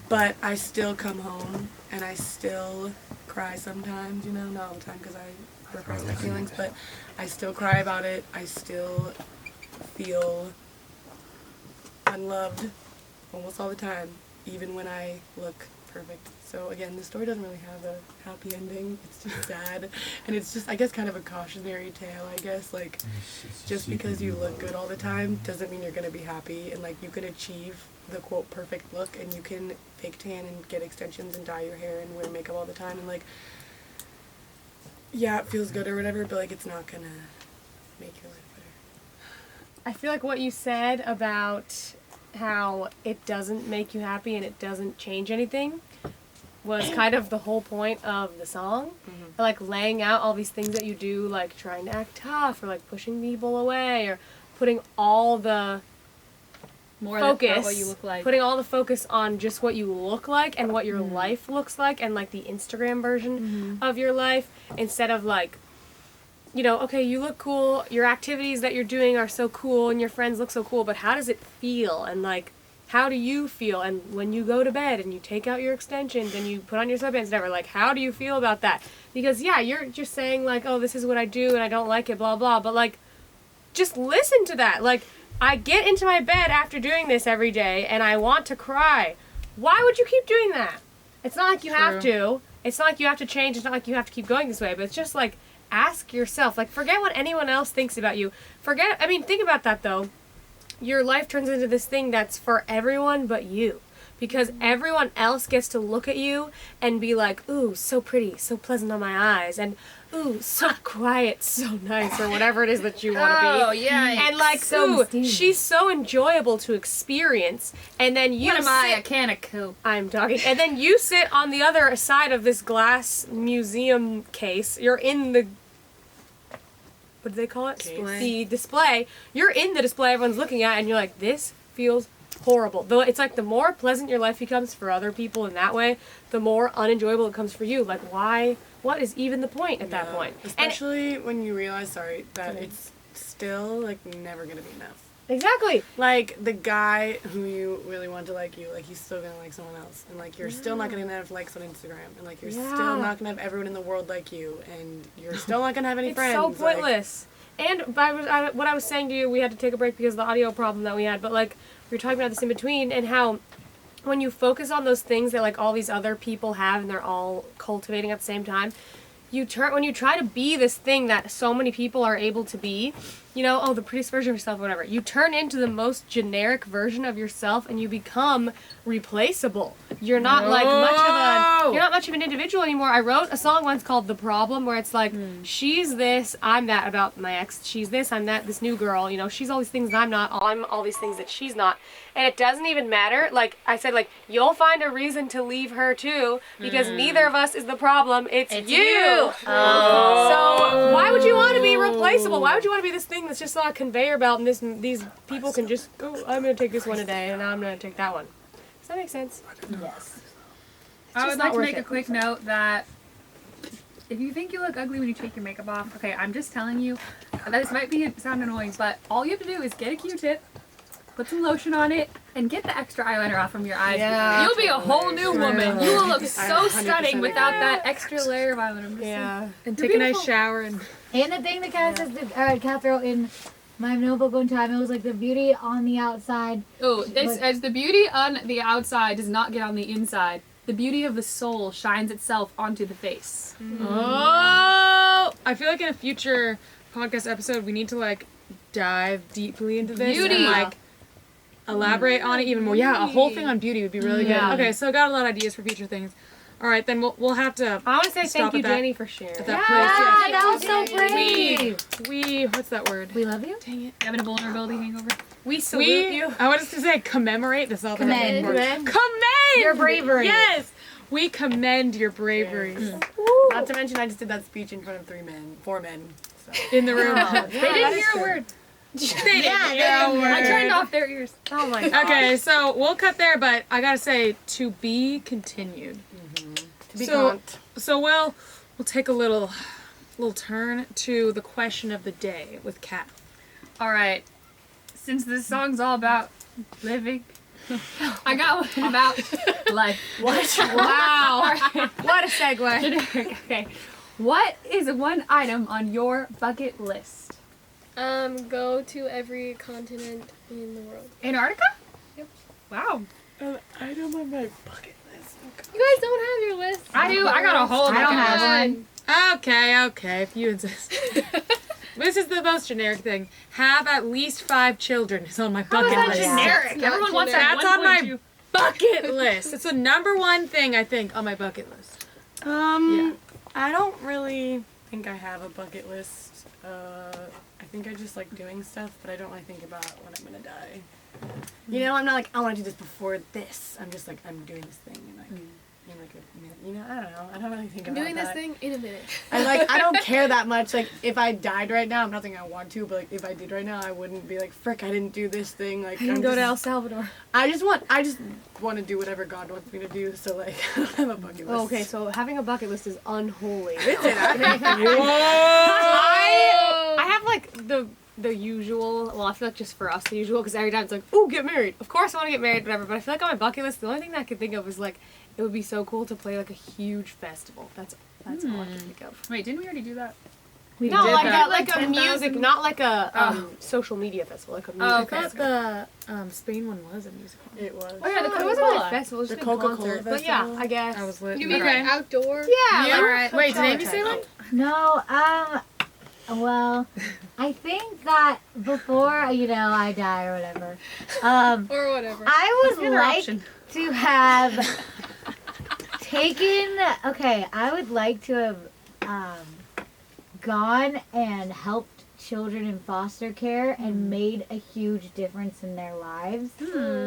E: but I still come home and I still cry sometimes, you know, not all the time because I repress my feelings, but I still cry about it. I still feel unloved almost all the time, even when I look perfect. So again, the story doesn't really have a happy ending. It's just sad, and it's just, I guess, kind of a cautionary tale. I guess, like, just because you look good all the time doesn't mean you're gonna be happy, and like you can achieve the quote perfect look, and you can fake tan and get extensions and dye your hair and wear makeup all the time, and like, yeah, it feels good or whatever, but like it's not gonna make your life better.
D: I feel like what you said about how it doesn't make you happy and it doesn't change anything was kind of the whole point of the song. Like laying out all these things that you do, like trying to act tough or like pushing people away or putting all the
G: More
D: focus,
G: about what you look like.
D: putting all the focus on just what you look like and what your life looks like and like the Instagram version of your life instead of like, you know, okay, you look cool, your activities that you're doing are so cool and your friends look so cool, but how does it feel? And like, how do you feel? And when you go to bed and you take out your extensions and you put on your sweatpants and whatever, like, how do you feel about that? Because yeah, you're just saying like, oh, this is what I do and I don't like it, blah, blah, but like, just listen to that. Like, I get into my bed after doing this every day and I want to cry. Why would you keep doing that? It's not like you have to. It's not like you have to change. It's not like you have to keep going this way, but it's just like, ask yourself, like, forget what anyone else thinks about you. Think about that though. Your life turns into this thing that's for everyone but you. Because everyone else gets to look at you and be like, ooh, so pretty, so pleasant on my eyes, and ooh, so quiet, so nice, or whatever it is that you want to be.
G: Oh, yeah.
D: And like,
B: so
D: ooh,
B: mysterious.
D: she's so enjoyable to experience. And then you
G: What am I, a
D: sit,
G: can of Coke?
D: I'm talking. And then you sit on the other side of this glass museum case. You're in the, what do they call it? The display. You're in the display everyone's looking at, and you're like, this feels horrible. Though it's like the more pleasant your life becomes for other people in that way, the more unenjoyable it comes for you. Like, why? What is even the point at that point?
E: Especially when you realize, that it's still like never gonna be enough.
D: Exactly.
E: Like the guy who you really want to like you, like he's still gonna like someone else, and like you're still not gonna have likes on Instagram, and like you're still not gonna have everyone in the world like you, and you're still not gonna have any
D: It's
E: friends.
D: so pointless. And what I was saying to you, we had to take a break because of the audio problem that we had, but like, we were talking about this in between, and how when you focus on those things that like all these other people have and they're all cultivating at the same time, when you try to be this thing that so many people are able to be, you know, oh, the prettiest version of yourself, whatever, you turn into the most generic version of yourself and you become replaceable. You're not like you're not much of an individual anymore. I wrote a song once called The Problem, where it's like, she's this, I'm that about my ex, she's this, I'm that, this new girl, you know, she's all these things that I'm not, I'm all these things that she's not. And it doesn't even matter. Like I said, like, you'll find a reason to leave her too, because neither of us is the problem, it's you. So why would you want to be replaceable? Why would you want to be this thing that's just on a conveyor belt and these people can just go, I'm going to take this one today and now I'm going to take that one. Does that make sense?
B: Yes.
G: I would
D: not
G: like to
D: worth
G: make a
D: it.
G: quick note that if you think you look ugly when you take your makeup off, okay, I'm just telling you, this might sound annoying, but all you have to do is get a Q-tip, put some lotion on it, and get the extra eyeliner off from your eyes.
E: Yeah.
G: You'll be a whole new woman. You will look so
E: 100%
G: stunning without
E: agree.
G: that extra layer of eyeliner. I'm just saying.
C: And
G: You're
C: take a nice
G: beautiful.
C: shower and
B: And the thing that Kat says, Kat wrote in my notebook one time, it was like the beauty on the outside.
G: Oh, as the beauty on the outside does not get on the inside. The beauty of the soul shines itself onto the face.
C: Oh, I feel like in a future podcast episode, we need to like dive deeply into this
G: Beauty.
C: and like elaborate on it even more. Yeah, a whole thing on beauty would be really
D: Yeah.
C: good. Okay, so I got a lot of ideas for future things. All right, then we'll have to.
D: I want to say
C: Stop
D: thank you,
C: at that-
D: Danny, for sharing.
C: at that
B: Ah,
C: place.
B: that was so brave.
C: We what's that word?
B: We love you.
C: Dang it.
G: Having a vulnerability hangover.
D: We salute
C: We.
D: you.
C: I wanted to say commemorate. That's all the
B: Commend.
C: word.
D: Commend.
C: Commend
B: Your bravery.
C: Yes, we commend your bravery
E: Not to mention, I just did that speech in front of 4 men. So.
C: in the room.
G: They didn't hear a word.
C: They didn't hear a word.
G: I turned off their ears.
D: Oh my god.
C: Okay, so we'll cut there, but I gotta say, to be continued.
E: To be
C: So-
E: gaunt.
C: So we'll take a little turn to the question of the day with Kat.
G: All right. Since this song's all about living, I got one about life.
D: Wow. What a segue.
G: Okay. What is one item on your bucket list?
F: Go to every continent in the world.
G: Antarctica?
F: Yep.
G: Wow.
E: An item on my bucket list.
F: You guys don't have your list.
G: I do. I got a whole.
B: I don't have one.
C: Okay, if you insist. This is the most generic thing. Have at least 5 children is on my bucket list.
G: Generic. Everyone wants that.
C: That's on my bucket list. It's the number one thing I think on my bucket list. I don't really think I have a bucket list. I think I just like doing stuff, but I don't really think about when I'm gonna die. You know, I'm not like, I want to do this before this. I'm just like, I'm doing this thing in like a minute. You know, I don't know. I don't really think about
F: Doing this
C: that.
F: thing in a minute.
E: I don't care that much. Like, if I died right now, I'm not saying I want to, but like, if I did right now, I wouldn't be like, frick, I didn't do this thing. Like,
F: You can go to El Salvador.
E: I just want to do whatever God wants me to do. So like, I don't have a bucket list.
D: Okay, so having a bucket list is unholy.
E: I
D: have like the usual. Well, I feel like just for us the usual, because every time it's like, ooh, get married. Of course I want to get married, whatever. But I feel like on my bucket list, the only thing that I could think of is like, it would be so cool to play like a huge festival. That's all I can think of.
G: Wait, didn't we already do that?
D: No,
G: did
D: like
G: that.
D: like a music, not like a social media festival, like a music
G: Oh, okay.
D: festival.
C: the Spain one was a musical.
E: It was.
D: Oh yeah, it wasn't really a festival, it was
E: The
D: just a
E: Coca-Cola
D: concert. But
E: festival.
D: yeah, I guess.
C: I was lit.
F: You mean
C: Okay.
F: like outdoor?
D: Yeah,
C: Yeah.
D: like,
C: Alright. Wait, did Amy say one?
B: No, well, I think that before, I die or whatever,
F: Or whatever.
B: I would
G: Either
B: like
G: option.
B: to have I would like to have gone and helped children in foster care and made a huge difference in their lives.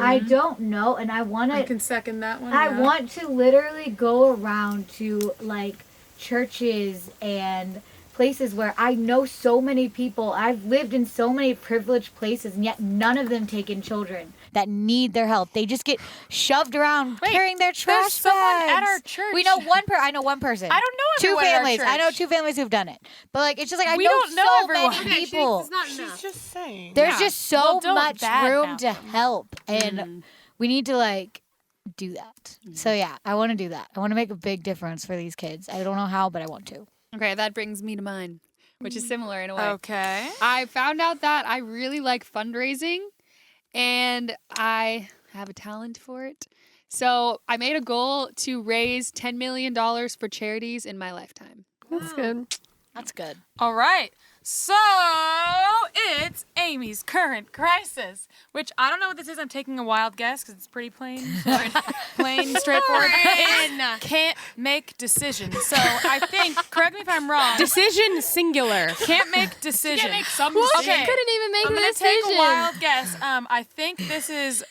B: I don't know, and I want
C: I
B: to
C: can second that one.
B: I
C: yeah.
B: want to literally go around to like churches and places where I know so many people. I've lived in so many privileged places, and yet none of them take in children that need their help. They just get shoved around carrying their trash
C: There's someone
B: bags.
C: at our church.
B: We know I know one person.
C: I don't know
B: two
C: everyone at our
B: families. I know
C: church.
B: 2 families who've done it. But like, it's just like I
C: We
B: know
C: don't know
B: so
C: everyone.
B: many
C: Okay,
B: people.
D: It's not enough.
E: She's just saying.
B: There's
C: Yeah.
B: just so
C: Well, don't
B: much
C: bad
B: room
C: mouth
B: to
C: them.
B: help, and we need to like do that. So yeah, I want to do that. I want to make a big difference for these kids. I don't know how, but I want to.
G: Okay, that brings me to mine, which is similar in a way.
C: Okay.
G: I found out that I really like fundraising, and I have a talent for it. So I made a goal to raise $10 million for charities in my lifetime.
F: That's good.
B: That's good.
C: All right. So it's Amy's current crisis, which I don't know what this is. I'm taking a wild guess because it's pretty plain, straightforward. It's can't make decisions. So I think, correct me if I'm wrong.
D: Decision singular.
C: Can't make decisions.
G: Make some
F: Well,
C: Okay.
F: she couldn't even make
C: I'm
F: a
C: gonna
F: decision.
C: take a wild guess. I think this is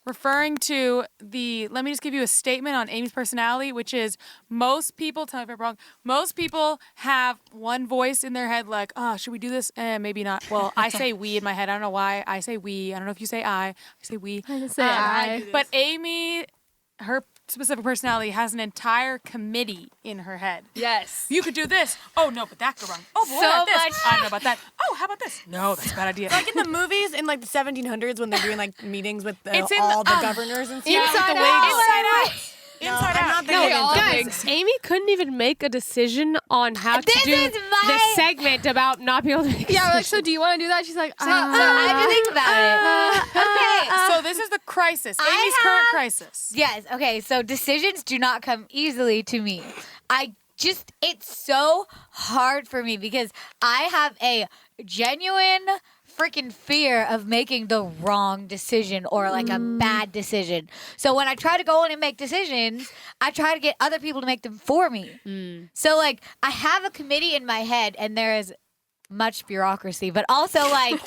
C: referring to let me just give you a statement on Amy's personality, which is most people, tell me if I'm wrong, most people have one voice in their head like, oh, should we do this? Maybe not. Well, I say we in my head. I don't know why. I say we. I don't know if you say I say we.
F: I just say I.
C: But Amy, her specific personality has an entire committee in her head.
G: Yes.
C: You could do this. Oh, no, but that could go wrong. Oh, boy,
B: So
C: about this.
B: much.
C: I don't know about that. Oh, how about this? No, that's a bad idea.
E: Like in the movies in like the 1700s when they're doing like meetings with
C: It's in
E: all
C: the-
E: the governors and stuff.
C: Inside
E: the
C: Out.
E: wigs.
C: Inside Out.
E: No,
C: Inside
E: I'm
C: Out.
E: not
G: No,
E: thinking
G: all
E: Inside Out.
G: wigs.
D: Amy couldn't even make a decision on how
B: This
D: to do
B: is my-
D: the segment about not being able to make a
F: Yeah, we're like,
D: decision.
F: so do you want to do that? She's like,
B: So I have to think about it. Okay.
C: So this is the crisis.
B: I
C: Amy's current
B: have-
C: crisis.
B: Yes. Okay. So decisions do not come easily to me. It's so hard for me because I have a genuine freaking fear of making the wrong decision or like a bad decision. So when I try to go in and make decisions, I try to get other people to make them for me. So like I have a committee in my head and there is much bureaucracy, but also like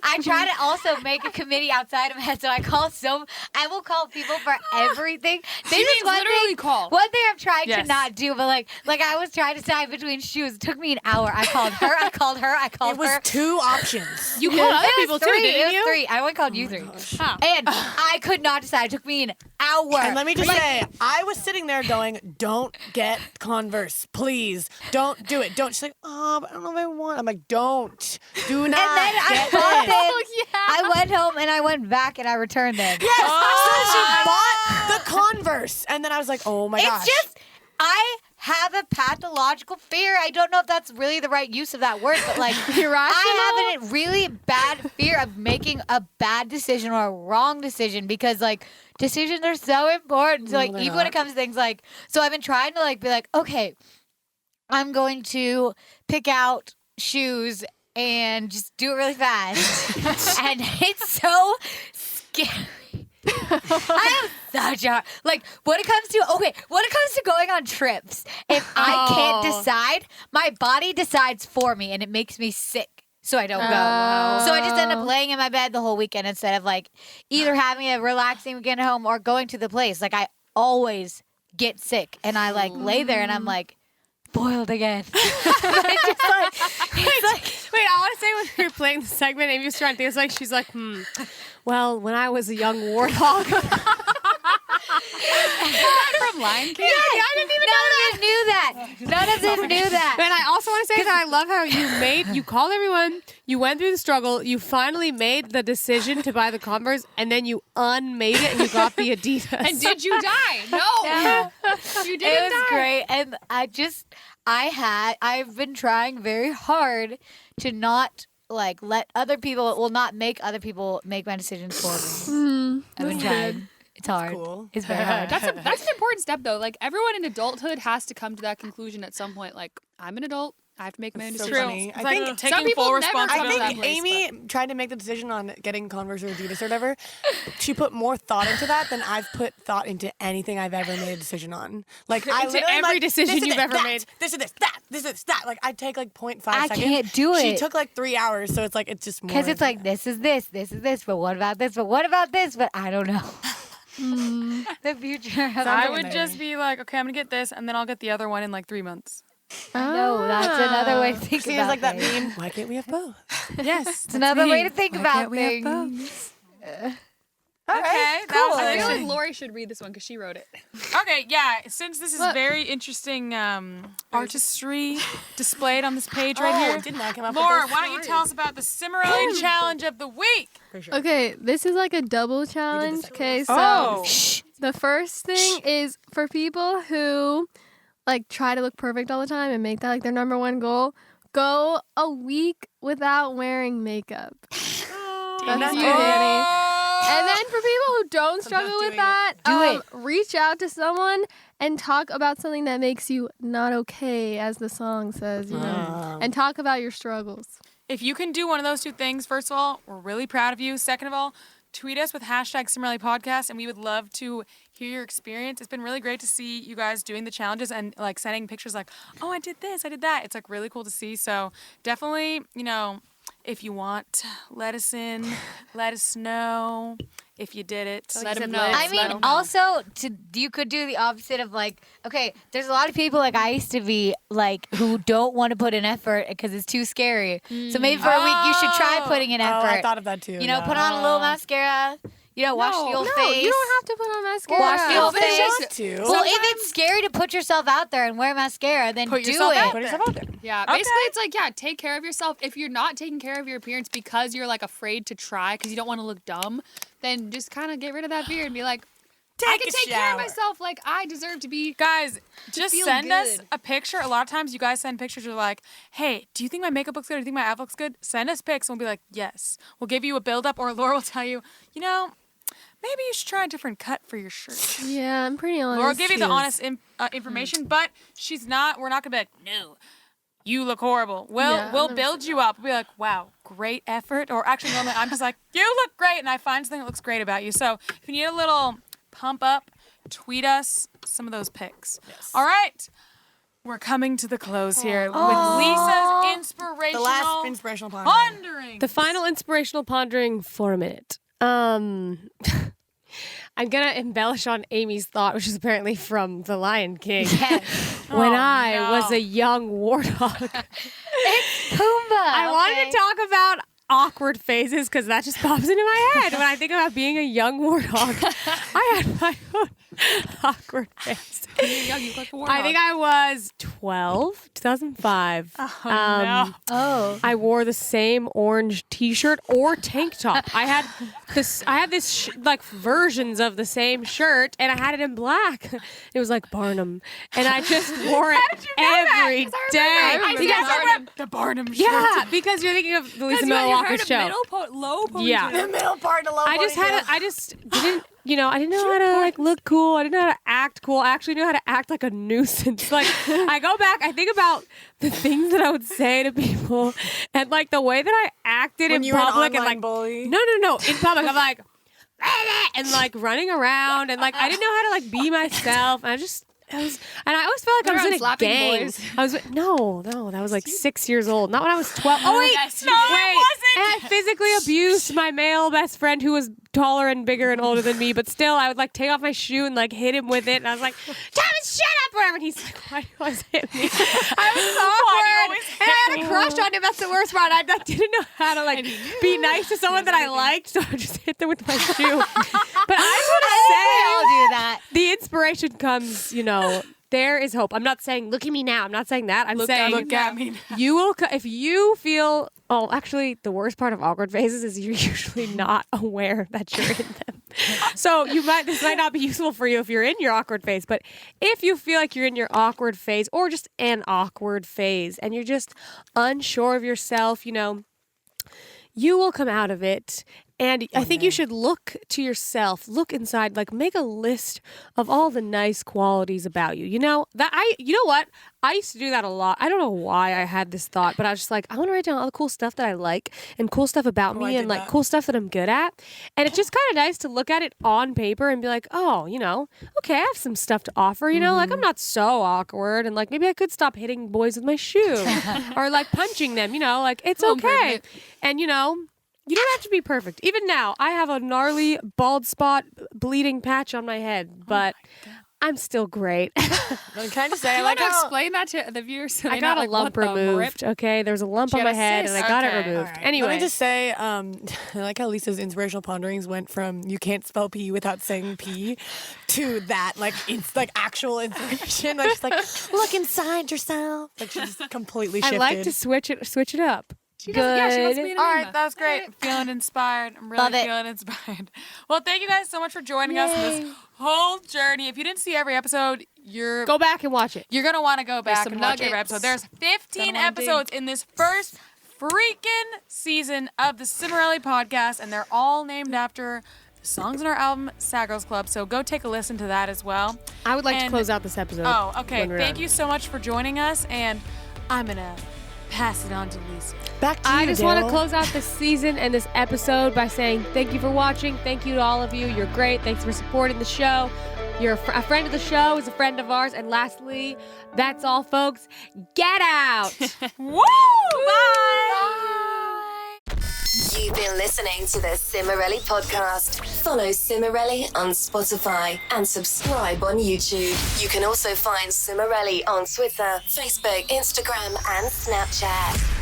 B: I try to also make a committee outside of my head. So I will call people for everything. This
G: She
B: is
G: means
B: one
G: literally
B: thing,
G: call.
B: One thing I'm trying
C: Yes.
B: to not do, but like I was trying to decide between shoes. It took me an hour. I called her. I called her. I called
E: It was
B: her.
E: 2 options.
D: You called other
B: It
D: people
B: was
D: too,
B: 3.
D: didn't
B: It was
D: you?
B: 3. I only called you 3. And I could not decide. It took me an hour.
E: And let me just say, I was sitting there going, don't get Converse, please. Don't do it. Don't. She's like, oh, but I don't know if I want. I'm like, don't. Do not
B: And then I
E: get
B: bought
E: it.
B: them. I went home and I went back and I returned them.
E: Yes. So she bought the Converse. And then I was like, oh my gosh.
B: It's just, I have a pathological fear. I don't know if that's really the right use of that word, but like I have a really bad fear of making a bad decision or a wrong decision because like decisions are so important. So like even when it comes to things like, so I've been trying to like be like, okay, I'm going to pick out shoes and just do it really fast. And it's so scary. I am such a like when it comes to going on trips, if I can't decide, my body decides for me and it makes me sick. So I don't go. So I just end up laying in my bed the whole weekend instead of like either having a relaxing weekend at home or going to the place. Like I always get sick and I like lay there and I'm like boiled again. It's like,
D: Wait, I want to say when we were playing the segment, Amy was trying to think. It's like she's like, well, when I was a young warthog.
G: From Lion King.
D: Yeah, I didn't even know that.
B: None of them knew that.
D: And I also want to say that I love how you called everyone, you went through the struggle, you finally made the decision to buy the Converse, and then you unmade it and you got the Adidas.
G: And did you die? No. You didn't
B: It was
G: die.
B: great. And I've been trying very hard to not like not make other people make my decisions for me. I've been trying. It's hard.
E: Cool.
B: It's very hard.
G: That's an important step, though. Like, everyone in adulthood has to come to that conclusion at some point. Like, I'm an adult. I have to make my own
E: So
G: decisions.
E: funny. I
C: Like
E: think
C: taking
G: people
C: full
G: never come
E: I
G: to
C: responsibility.
G: that
E: think
G: place,
E: Amy tried to make the decision on getting Converse or Adidas or whatever. She put more thought into that than I've put thought into anything I've ever made a decision on. Like I
D: Into
E: literally
D: every
E: like,
D: decision
E: this is
D: you've
E: this,
D: ever
E: that,
D: made.
E: This is this, that, this is that. Like I'd take like 0.5
B: I
E: seconds.
B: can't do
E: She
B: it.
E: took like 3 hours, so it's like it's just more.
B: Because it's like, this is this, but what about this, but what about this, but I don't know. The future.
C: I would just be like, okay, I'm gonna get this, and then I'll get the other one in like 3 months.
B: No, that's another way to think
E: Seems
B: about
E: like that
B: things.
E: meme. Why can't we have both?
C: Yes,
B: It's another way to think about things.
C: Okay,
E: cool.
C: that
G: I feel
C: was
G: like Lori should read this one because she wrote it.
C: okay. Yeah, since this is very interesting artistry displayed on this page right
E: Oh,
C: here.
E: did not come up
C: Laura,
E: with
C: why don't you tell us about the Cimorelli challenge of the week?
F: Okay, this is like a double challenge. Okay, so
C: Oh,
F: the first thing is for people who like try to look perfect all the time and make that like their number one goal, go a week without wearing makeup. That's you, Danny. And then for people who don't struggle with
E: doing
F: that, reach out to someone and talk about something that makes you not okay, as the song says, you know, and talk about your struggles.
C: if you can do one of those two things, first of all, we're really proud of you. Second of all, tweet us with hashtag Cimorelli Podcast, and we would love to hear your experience. It's been really great to see you guys doing the challenges and like sending pictures like, oh, I did this, I did that. It's like really cool to see. So definitely, you know, if you want, let us in, let us know if you did it.
G: Let 'em know.
B: I
G: Let
B: mean,
G: 'em know.
B: also, you could do the opposite of like, okay, there's a lot of people like I used to be like who don't want to put in effort because it's too scary. So maybe for a week you should try putting in
E: Oh,
B: effort.
E: I thought of that too.
B: You know, put on a little mascara. You know, wash the old
F: No,
B: face.
F: you don't have to put on mascara.
B: Wash the old
G: but it's
B: face.
G: just-
E: to.
B: Well, if it's scary to put yourself out there and wear mascara, then
C: Put
B: do
C: yourself
B: it.
C: out
E: Put yourself out there.
G: Yeah, basically it's like, yeah, take care of yourself. If you're not taking care of your appearance because you're like afraid to try because you don't want to look dumb, then just kind of get rid of that fear and be like, I can
E: a
G: take care of
E: shower.
G: myself. Like, I deserve to be.
C: Guys, just
G: feel
C: send us
G: good.
C: a picture. A lot of times you guys send pictures. You're like, hey, do you think my makeup looks good? Do you think my outfit looks good? Send us pics and we'll be like, yes. We'll give you a build up, or Laura will tell you, you know, maybe you should try a different cut for your shirt.
F: Yeah, I'm pretty honest.
C: Laura will give you the
E: She is.
C: honest information, but we're not going to be like, no, you look horrible.
F: Yeah,
C: We'll
F: I'll
C: build you up. We'll be like, wow, great effort. Or actually, normally I'm just like, you look great. And I find something that looks great about you. So if you need a little pump up, tweet us some of those pics.
E: Yes.
C: All right. We're coming to the close here with Lisa's inspirational
E: The last inspirational part.
C: pondering.
D: The final inspirational pondering for a minute. I'm gonna embellish on Amy's thought, which is apparently from The Lion King. When I was a young warthog,
B: Pumbaa.
D: I wanted to talk about awkward phases because that just pops into my head when I think about being a young warthog. I had my own awkward phase. I think I was 12, 2005.
B: Oh.
D: I wore the same orange T-shirt or tank top. I had this like versions of the same shirt, and I had it in black. It was like Barnum, and I just wore it every day.
C: The Barnum shirt.
D: Yeah, because you're thinking of the Lisa Mel Walker show.
C: Low ponytail.
D: Yeah.
E: The middle part, the low
D: I just didn't, I didn't know how to like look cool. I didn't know how to act cool. I actually knew how to act like a nuisance. Like I go back, I think about the things that I would say to people and like the way that I acted
E: When
D: in
E: you were an
D: public and
E: online
D: like
E: bully.
D: No. In public, I'm like and like running around and like I didn't know how to like be myself. And I always felt like I was in a
G: slapping
D: gang.
G: boys.
D: I was no, that was like 6 years old. Not when I was 12. Oh wait,
C: Yes,
D: no,
C: you
D: wait. And I physically abused my male best friend who was taller and bigger and older than me. But still, I would like take off my shoe and like hit him with it. And I was like, Thomas, shut up, whatever. And he's like, why do you always hit me? I was awkward, and I had a crush on him. That's the worst part. I like, didn't know how to like be nice to someone that I liked, so I just hit them with my shoe. But I just want to say,
B: We all do that.
D: the inspiration comes, there is hope. I'm not saying, look at me now. I'm not saying that. I'm saying,
C: Look at me.
D: you will, if you feel, actually, the worst part of awkward phases is you're usually not aware that you're in them. So this might not be useful for you if you're in your awkward phase, but if you feel like you're in your awkward phase or just an awkward phase and you're just unsure of yourself, you will come out of it. And I think you should look to yourself, look inside, like make a list of all the nice qualities about you. You know what? I used to do that a lot. I don't know why I had this thought, but I was just like, I want to write down all the cool stuff that I like and cool stuff about me and like cool stuff that I'm good at. And it's just kind of nice to look at it on paper and be like, oh, okay, I have some stuff to offer, like I'm not so awkward and like maybe I could stop hitting boys with my shoe or like punching them, like it's okay. And you don't have to be perfect. Even now, I have a gnarly bald spot bleeding patch on my head, but I'm still great.
E: I'm kind of say,
G: I
E: I like
G: want to
E: how
G: explain that to the viewers. So
D: I got a lump removed. Okay, there's a lump on my head, and I got it removed. Anyway,
E: let me just say, I like how Lisa's inspirational ponderings went from you can't spell P without saying P to that, like it's like actual inspiration. Like she's like, look inside yourself. Like she's completely shifted.
D: I like to switch it up.
G: She wants to be in
C: All
G: an
C: right,
G: Emma.
C: that was great. Feeling inspired. I'm really
B: Love it.
C: feeling inspired. Well, thank you guys so much for joining us in this whole journey. If you didn't see every episode, you're
D: Go back and watch it.
C: going to want to go back
G: some
C: and watch every
G: nuggets.
C: episode. There's 15 episodes in this first freaking season of the Cimorelli podcast, and they're all named after the songs in our album, Sad Girls Club. So go take a listen to that as well.
D: I would like to
C: And-
D: close out this episode.
C: Oh, okay.
D: when we're
C: Thank
D: done.
C: you so much for joining us, and I'm going to pass it on to Lisa.
E: Back to
D: I
E: you,
D: just want to
E: Daryl.
D: close out this season and this episode by saying thank you for watching. Thank you to all of you. You're great. Thanks for supporting the show. You're a friend of the show is a friend of ours. And lastly, that's all, folks. Get out.
C: Woo!
A: You've been listening to the Cimorelli podcast. Follow Cimorelli on Spotify and subscribe on YouTube. You can also find Cimorelli on Twitter, Facebook, Instagram, and Snapchat.